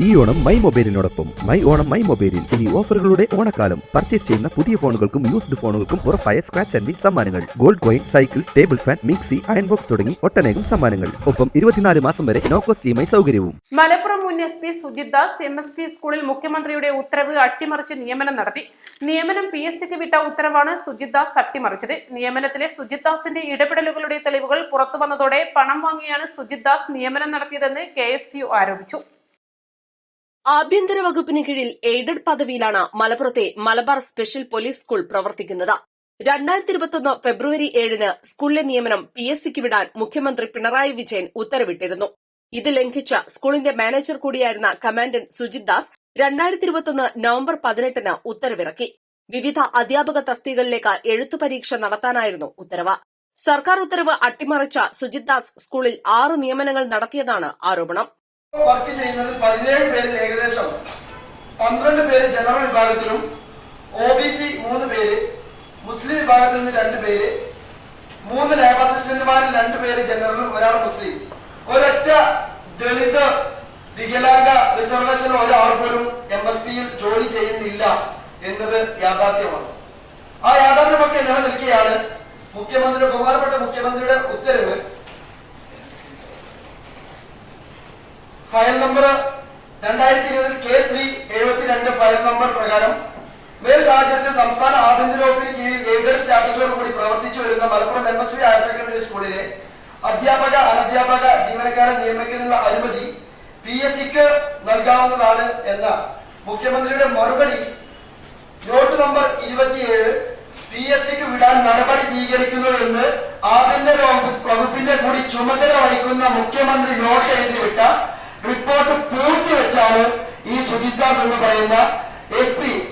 ഈ ഓണം മൈ മൊബൈലിനോടൊപ്പം my Onam my മൊബൈലിൽ ഇനി ഓഫറുകളുടെ ഓണക്കാലം. പർച്ചേസ് ചെയ്യുന്ന പുതിയ ഫോണുകൾക്കും യൂസ്ഡ് ഫോണുകൾക്കും ഉറപ്പായ സ്ക്രാച്ച് ആൻഡ് വിൻ സമ്മാനങ്ങൾ, gold coin, cycle, table fan, mixie, iron box തുടങ്ങി ഒട്ടനേകം സമ്മാനങ്ങൾ. ഒപ്പം 24 മാസം വരെ നോ കോസ്റ്റ് EMI സൗകര്യവും. മലപ്പുറം മുൻ SP സുജിത് ദാസ് MSP സ്കൂളിൽ മുഖ്യമന്ത്രിയുടെ ഉത്തരവ് അട്ടിമറിച്ച് നിയമനം നടത്തി. നിയമനം PSCക്ക് വിട്ട ഉത്തരവാണ് സുജിത് ദാസ് അട്ടിമറിച്ചത്. നിയമനത്തിലെ സുജിത് ദാസിന്റെ ഇടപെടലുകളുടെ തെളിവുകൾ പുറത്തുവന്നതോടെ പണം വാങ്ങിയാണ് സുജിത് ദാസ് നിയമനം നടത്തിയതെന്ന് KSU ആരോപിച്ചു. ആഭ്യന്തര വകുപ്പിന് കീഴിൽ എയ്ഡഡ് പദവിയിലാണ് മലപ്പുറത്തെ മലബാർ സ്പെഷ്യൽ പോലീസ് സ്കൂൾ പ്രവർത്തിക്കുന്നത്. 2021 ഫെബ്രുവരി 7-ന് സ്കൂളിലെ നിയമനം PSCക്ക് വിടാൻ മുഖ്യമന്ത്രി പിണറായി വിജയൻ ഉത്തരവിട്ടിരുന്നു. ഇത് ലംഘിച്ച സ്കൂളിന്റെ മാനേജർ കൂടിയായിരുന്ന കമാൻഡന്റ് സുജിത് ദാസ് 2021 നവംബർ 18-ന് ഉത്തരവിറക്കി. വിവിധ അധ്യാപക തസ്തികകളിലേക്ക് എഴുത്തു പരീക്ഷ നടത്താനായിരുന്നു ഉത്തരവ്. സർക്കാർ ഉത്തരവ് അട്ടിമറിച്ച സുജിത് ദാസ് സ്കൂളിൽ 6 നിയമനങ്ങൾ നടത്തിയതാണ് ആരോപണം. വർക്ക് ചെയ്യുന്നതിൽ 17 പേരിൽ ഏകദേശം 12 പേര് ജനറൽ വിഭാഗത്തിലും OBC 3 പേര്, മുസ്ലിം വിഭാഗത്തിൽ നിന്ന് 2 പേര്, 3 ലാബ് അസിസ്റ്റന്റുമാരിൽ 2 പേര് ജനറലും ഒരാൾ മുസ്ലിം, ഒരൊറ്റ ദളിത് വികലാംഗ റിസർവേഷൻ ഒരാൾ പോലും MSPയിൽ ജോലി ചെയ്യുന്നില്ല എന്നത് യാഥാർത്ഥ്യമാണ്. ആ യാഥാർത്ഥ്യമൊക്കെ നിലനിൽക്കുകയാണ് ബഹുമാനപ്പെട്ട മുഖ്യമന്ത്രിയുടെ ഉത്തരവ് file number 2020 K372 file number പ്രകാരം മേൽ സാഹചര്യത്തിൽ സംസ്ഥാന ആഭ്യന്തര വകുപ്പിന് കീഴിൽ എയ്ഡഡ് സ്റ്റാറ്റസോടുകൂടി പ്രവർത്തിച്ചു വരുന്ന മലപ്പുറം MSP ഹയർ സെക്കൻഡറി സ്കൂളിലെ അധ്യാപക അനധ്യാപക ജീവനക്കാരെ നിയമിക്കുന്നതിനുള്ള അനുമതി PSCക്ക് നൽകാവുന്നതാണ് എന്ന മുഖ്യമന്ത്രിയുടെ മറുപടി നോട്ട് നമ്പർ 27 PSCക്ക് വിടാൻ നടപടി സ്വീകരിക്കുന്നുവെന്ന് ആഭ്യന്തര വകുപ്പിന്റെ കൂടി ചുമതല വഹിക്കുന്ന മുഖ്യമന്ത്രി നോട്ട് എഴുതിവിട്ട റിപ്പോർട്ട് പൂഴ്ത്തിവെച്ചാണ് ഈ സുജിത് ദാസ് എന്ന് പറയുന്ന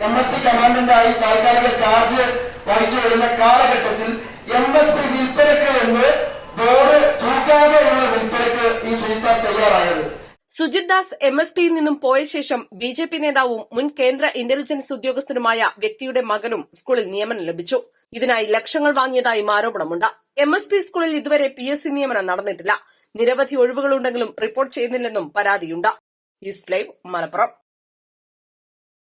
MSP കമാൻഡന്റായി താൽക്കാലിക ചാർജ് വഹിച്ചു വരുന്ന കാലഘട്ടത്തിൽ MSP വിൽപ്പനയ്ക്ക് എന്ന് ബോർഡ് തൂക്കാതെയുള്ള വിൽപ്പനയ്ക്ക് ഈ സുജിത് ദാസ് തയ്യാറായത്. സുജിത് ദാസ് MSPയിൽ നിന്നും പോയ ശേഷം BJP നേതാവും മുൻ കേന്ദ്ര ഇന്റലിജൻസ് ഉദ്യോഗസ്ഥനുമായ വ്യക്തിയുടെ മകനും സ്കൂളിൽ നിയമനം ലഭിച്ചു. ഇതിനായി ലക്ഷങ്ങൾ വാങ്ങിയതായും ആരോപണമുണ്ട്. MSP സ്കൂളിൽ ഇതുവരെ PSC നിയമനം നടന്നിട്ടില്ല. നിരവധി ഒഴിവുകളുണ്ടെങ്കിലും റിപ്പോർട്ട് ചെയ്യുന്നില്ലെന്നും പരാതിയുണ്ട്. East live, Malappuram.